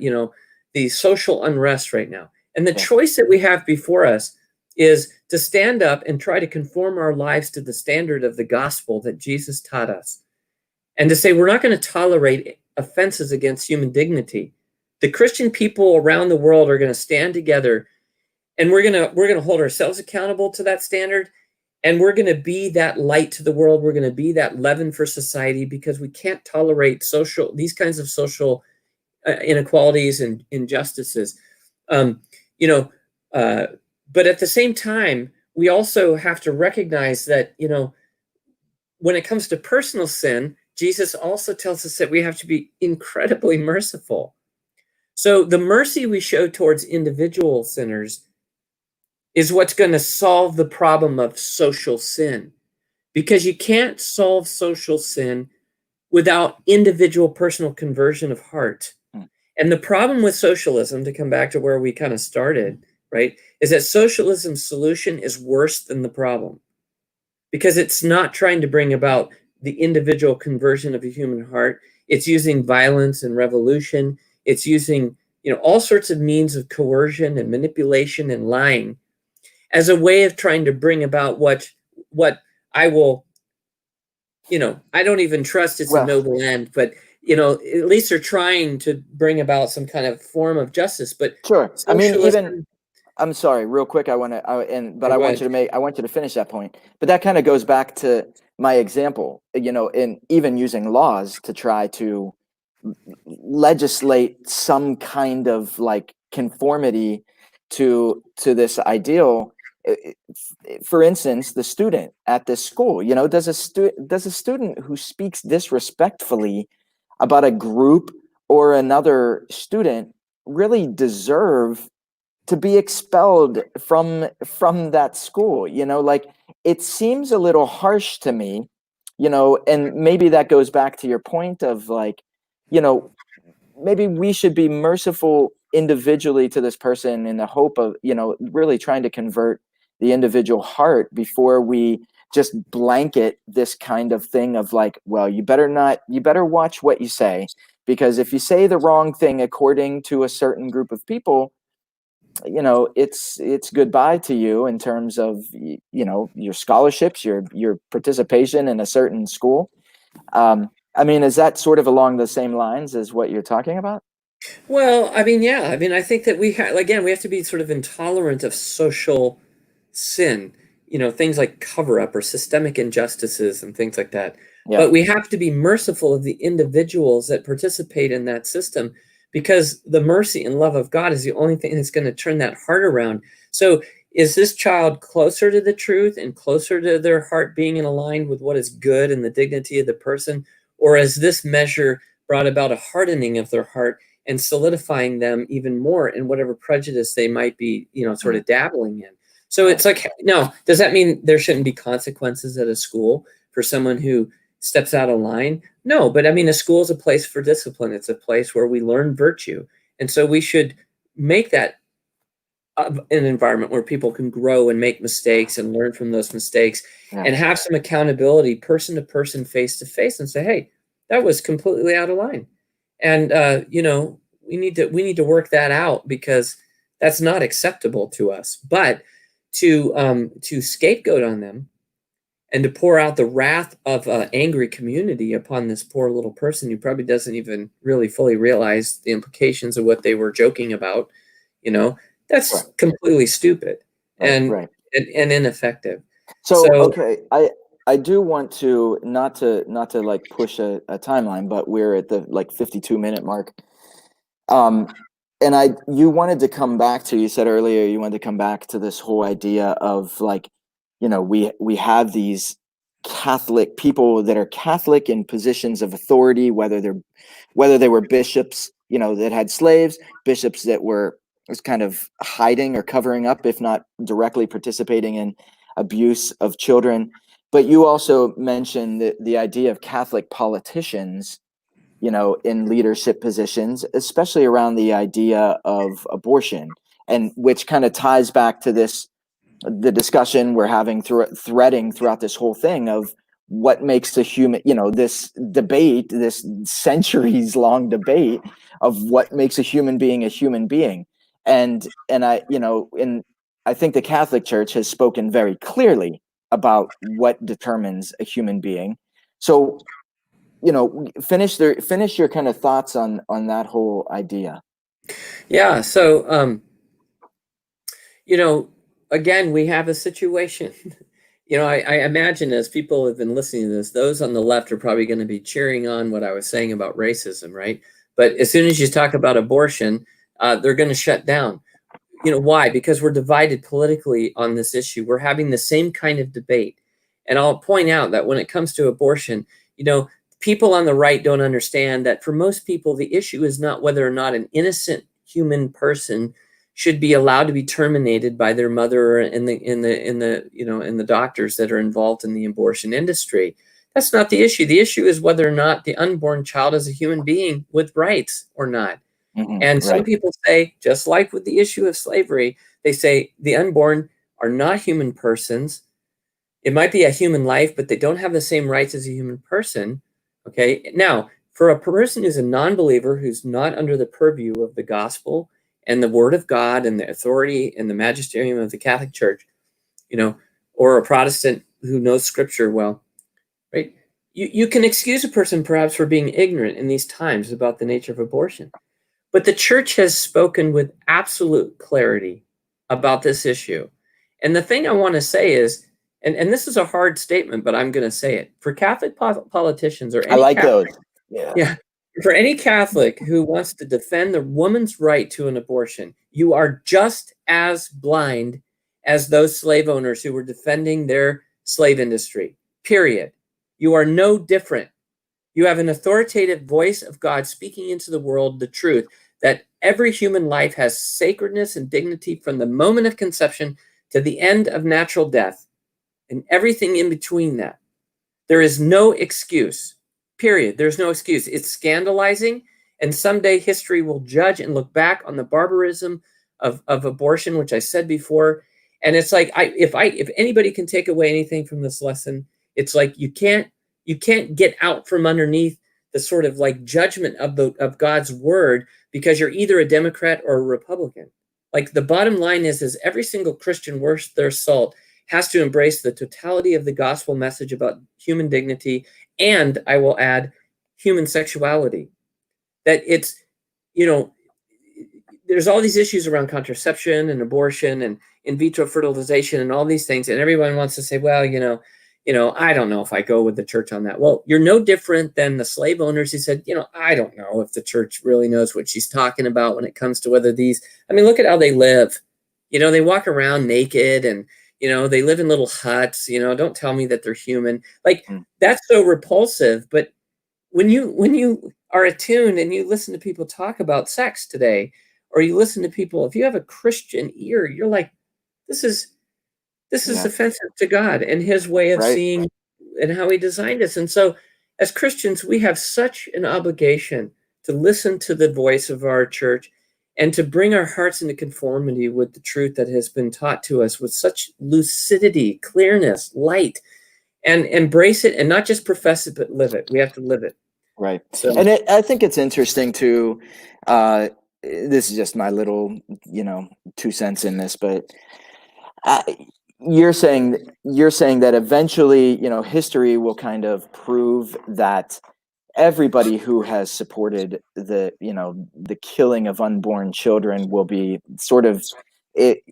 the social unrest right now. And the choice that we have before us is to stand up and try to conform our lives to the standard of the gospel that Jesus taught us. And to say, we're not going to tolerate offenses against human dignity. The Christian people around the world are going to stand together, and we're going to hold ourselves accountable to that standard. And we're going to be that light to the world. We're going to be that leaven for society, because we can't tolerate these kinds of social inequalities and injustices. But at the same time, we also have to recognize that, when it comes to personal sin, Jesus also tells us that we have to be incredibly merciful. So the mercy we show towards individual sinners is what's going to solve the problem of social sin, because you can't solve social sin without individual personal conversion of heart. And the problem with socialism, to come back to where we kind of started, right, is that socialism's solution is worse than the problem, because it's not trying to bring about the individual conversion of a human heart. It's using violence and revolution. It's using, all sorts of means of coercion and manipulation and lying as a way of trying to bring about what I will, I don't even trust it's a noble end, but at least they're trying to bring about some kind of form of justice. But sure, I'm sorry, real quick. I want you to finish that point. But that kind of goes back to my example, in even using laws to try to legislate some kind of like conformity to this ideal. For instance, the student at this school, does a student who speaks disrespectfully about a group or another student really deserve to be expelled from that school. Like, it seems a little harsh to me, and maybe that goes back to your point of, like, you know maybe we should be merciful individually to this person in the hope of, really trying to convert the individual heart before we just blanket this kind of thing of, like, well, you better watch what you say, because if you say the wrong thing according to a certain group of people, it's goodbye to you in terms of, your scholarships, your participation in a certain school. I mean, is that sort of along the same lines as what you're talking about? Well, I mean, yeah. I mean, I think that again, we have to be sort of intolerant of social sin, things like cover up or systemic injustices and things like that. Yeah. But we have to be merciful of the individuals that participate in that system, because the mercy and love of God is the only thing that's going to turn that heart around. So, is this child closer to the truth and closer to their heart being in aligned with what is good and the dignity of the person? Or is this measure brought about a hardening of their heart and solidifying them even more in whatever prejudice they might be, sort of dabbling in? So it's like, no, does that mean there shouldn't be consequences at a school for someone who steps out of line? No, but I mean, a school is a place for discipline. It's a place where we learn virtue. And so we should make that an environment where people can grow and make mistakes and learn from those mistakes, and have some accountability, person to person, face to face, and say, hey, that was completely out of line. And, we need to work that out, because that's not acceptable to us. But to scapegoat on them and to pour out the wrath of an angry community upon this poor little person who probably doesn't even really fully realize the implications of what they were joking about, that's Right. completely stupid and Right. and ineffective. So, So okay, I do want to not to like push a timeline, but we're at the like 52-minute mark. And you wanted to come back to, you said earlier you wanted to come back to this whole idea of, like, we have these Catholic people that are Catholic in positions of authority, whether they were bishops, that had slaves, bishops that were was kind of hiding or covering up, if not directly participating in abuse of children. But you also mentioned the idea of Catholic politicians, in leadership positions, especially around the idea of abortion, and which kind of ties back to the discussion we're having threading throughout this whole thing of what makes a human, this debate, this centuries long debate of what makes a human being a human being. And I think the Catholic Church has spoken very clearly about what determines a human being. So, finish your kind of thoughts on that whole idea. yeah, so again, we have a situation. I imagine, as people have been listening to this, those on the left are probably going to be cheering on what I was saying about racism, right? But as soon as you talk about abortion, they're going to shut down. Why? Because we're divided politically on this issue. We're having the same kind of debate. And I'll point out that when it comes to abortion, people on the right don't understand that for most people, the issue is not whether or not an innocent human person should be allowed to be terminated by their mother in the doctors that are involved in the abortion industry. That's not the issue. The issue is whether or not the unborn child is a human being with rights or not. And some Right. people say, just like with the issue of slavery, they say the unborn are not human persons. It might be a human life, but they don't have the same rights as a human person. Okay. Now, for a person who's a non-believer, who's not under the purview of the gospel and the word of God and the authority and the magisterium of the Catholic Church, or a Protestant who knows scripture well, right? You can excuse a person perhaps for being ignorant in these times about the nature of abortion. But the church has spoken with absolute clarity about this issue. And the thing I want to say is, and this is a hard statement, but I'm going to say it. For Catholic politicians or I any like those. Catholic, Yeah. yeah, for any Catholic who wants to defend the woman's right to an abortion, you are just as blind as those slave owners who were defending their slave industry, period. You are no different. You have an authoritative voice of God speaking into the world the truth that every human life has sacredness and dignity from the moment of conception to the end of natural death and everything in between that. There is no excuse, period. There's no excuse. It's scandalizing, and someday history will judge and look back on the barbarism of abortion, which I said before. And it's like, if anybody can take away anything from this lesson, it's like you can't get out from underneath the sort of like judgment of God's word because you're either a Democrat or a Republican. Like the bottom line is every single Christian worth their salt has to embrace the totality of the gospel message about human dignity and, I will add, human sexuality. That it's, you know, there's all these issues around contraception and abortion and in vitro fertilization and all these things, and everyone wants to say, well, I don't know if I go with the church on that. Well, you're no different than the slave owners who said, I don't know if the church really knows what she's talking about when it comes to whether these, I mean, look at how they live. They walk around naked and, they live in little huts, don't tell me that they're human. Like, that's so repulsive. But when you are attuned and you listen to people talk about sex today, or you listen to people, if you have a Christian ear, you're like, this is offensive to God and his way of seeing and how he designed us. And so as Christians, we have such an obligation to listen to the voice of our church and to bring our hearts into conformity with the truth that has been taught to us with such lucidity, clearness, light, and embrace it and not just profess it, but live it. We have to live it. Right. So, and I think it's interesting to, this is just my little, 2 cents in this, but you're saying that eventually, history will kind of prove that everybody who has supported the killing of unborn children will be sort of it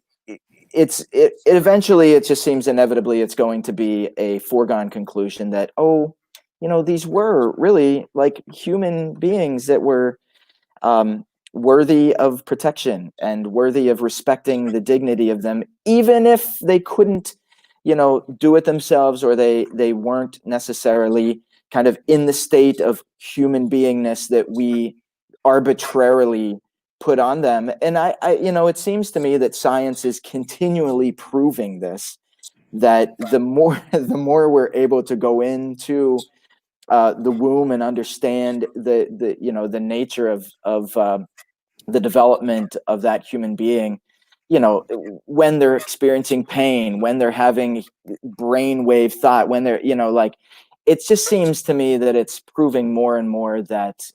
eventually, it just seems inevitably it's going to be a foregone conclusion that, these were really like human beings that were worthy of protection and worthy of respecting the dignity of them, even if they couldn't, do it themselves, or they weren't necessarily kind of in the state of human beingness that we arbitrarily put on them. And I it seems to me that science is continually proving this, that the more we're able to go into the womb and understand the nature of the development of that human being, when they're experiencing pain, when they're having brainwave thought, when they're, it just seems to me that it's proving more and more that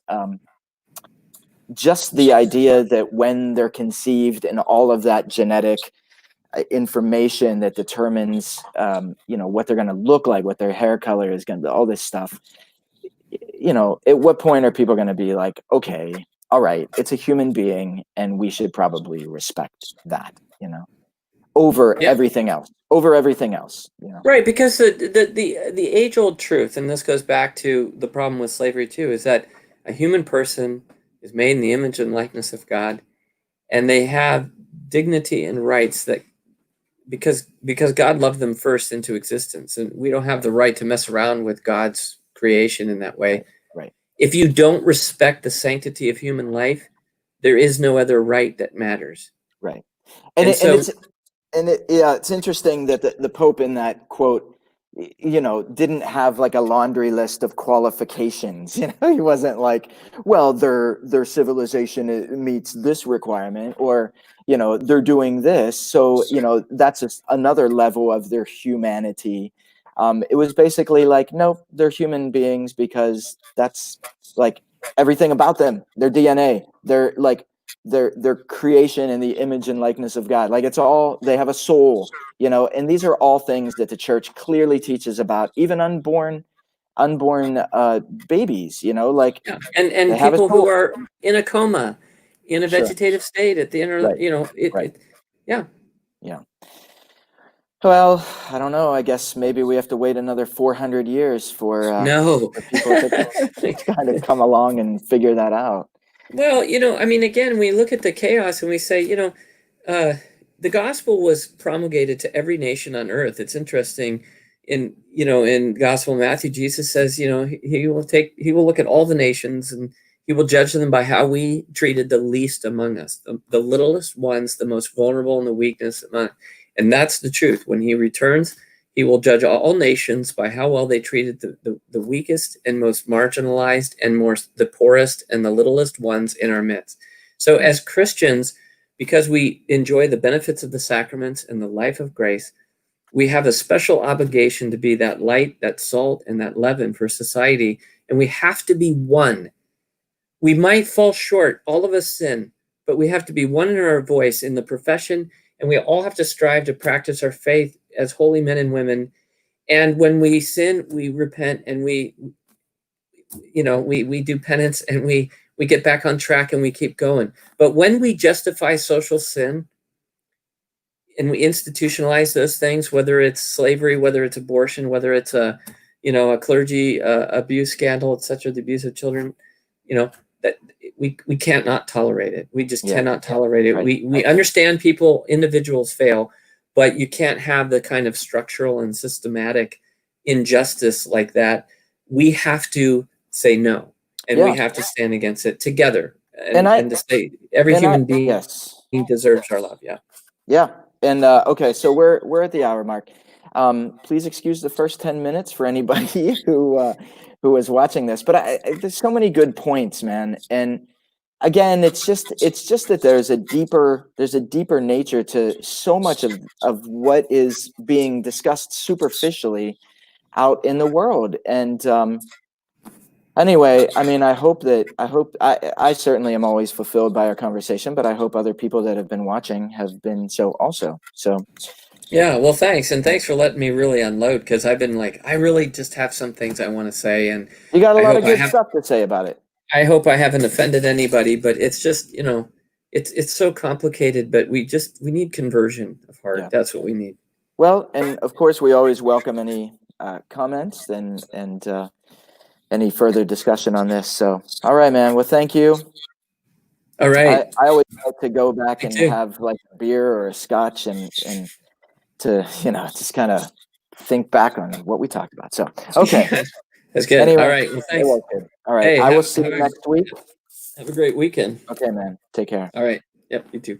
just the idea that when they're conceived and all of that genetic information that determines, what they're going to look like, what their hair color is going to be, all this stuff, at what point are people going to be like, okay, all right, it's a human being and we should probably respect that, over everything else, Right. Because the age old truth, and this goes back to the problem with slavery too, is that a human person is made in the image and likeness of God, and they have dignity and rights that because God loved them first into existence, and we don't have the right to mess around with God's creation in that way. Right. If you don't respect the sanctity of human life, there is no other right that matters. Right. It's interesting that the Pope in that quote, didn't have like a laundry list of qualifications. He wasn't like, well, their civilization meets this requirement, or they're doing this, so that's just another level of their humanity. It was basically like, no, they're human beings because that's like everything about them, their DNA, they're like their creation in the image and likeness of God. Like, it's all, they have a soul, and these are all things that the church clearly teaches about even unborn babies, like, and people who are in a coma, in a vegetative state at the end of, yeah. Well, I don't know. I guess maybe we have to wait another 400 years for people to kind of come along and figure that out. Well, I mean, again, we look at the chaos and we say, the gospel was promulgated to every nation on earth. It's interesting. in Gospel of Matthew, Jesus says, he will look at all the nations, and he will judge them by how we treated the least among us, the littlest ones, the most vulnerable and the weakness among. And that's the truth. When he returns, he will judge all nations by how well they treated the weakest and most marginalized and the poorest and the littlest ones in our midst. So as Christians, because we enjoy the benefits of the sacraments and the life of grace, we have a special obligation to be that light, that salt, and that leaven for society. And we have to be one. We might fall short, all of us sin, but we have to be one in our voice in the profession, and we all have to strive to practice our faith as holy men and women. And when we sin, we repent, and we do penance, and we get back on track, and we keep going. But when we justify social sin, and we institutionalize those things, whether it's slavery, whether it's abortion, whether it's a clergy abuse scandal, etc., the abuse of children, that we can't not tolerate it. We just cannot tolerate it. Right. We understand individuals fail, but you can't have the kind of structural and systematic injustice like that. We have to say no, and we have to stand against it together, and to say every human being deserves our love. Yeah. And okay, so we're at the hour mark. Please excuse the first 10 minutes for anybody who is watching this. But there's so many good points, man. And again, it's just that there's a deeper nature to so much of what is being discussed superficially out in the world. And anyway, I mean, I certainly am always fulfilled by our conversation, but I hope other people that have been watching have been so also. So, yeah, well, thanks. And thanks for letting me really unload, because I've been I really just have some things I want to say. And you got a lot of good stuff to say about it. I hope I haven't offended anybody, but it's just, it's so complicated, but we need conversion of heart. Yeah. That's what we need. Well, and of course, we always welcome any comments and any further discussion on this. So, all right, man. Well, thank you. All right. I always like to go back and have like a beer or a scotch and to, just kind of think back on what we talked about. So, okay. That's good. Anyway, all right. Well, thanks. All right. Hey, I will see you next week. Have a great weekend. Okay, man. Take care. All right. Yep. You too.